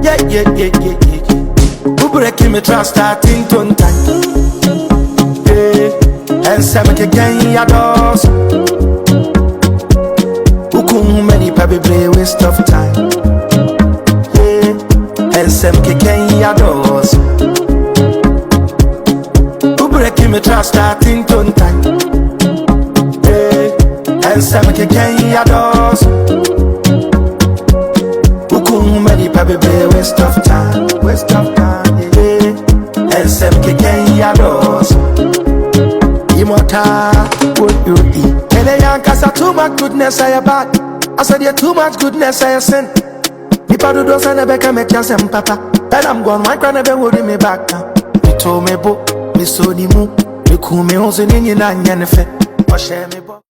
Yeah, yeah, yeah, yeah, yeah, yeah. Who breaking me trust starting to time? Yeah, and some again ya doors. Who come many probably waste of time? Yeah, and some again ya doors. Who breaking me trust starting to time? Yeah, and some again ya doors. Many probably waste of time, yeah. And some kicking your doors. Immortal, what you eat. And the young cast too much goodness I bad. I said, yeah, too much goodness I sin. People do those and never can make chance and papa. And I'm gone, my grand never holding me back now. Me told me, book, me so the moon. Me cool me, also in your nan, and the fit. Or share me, book.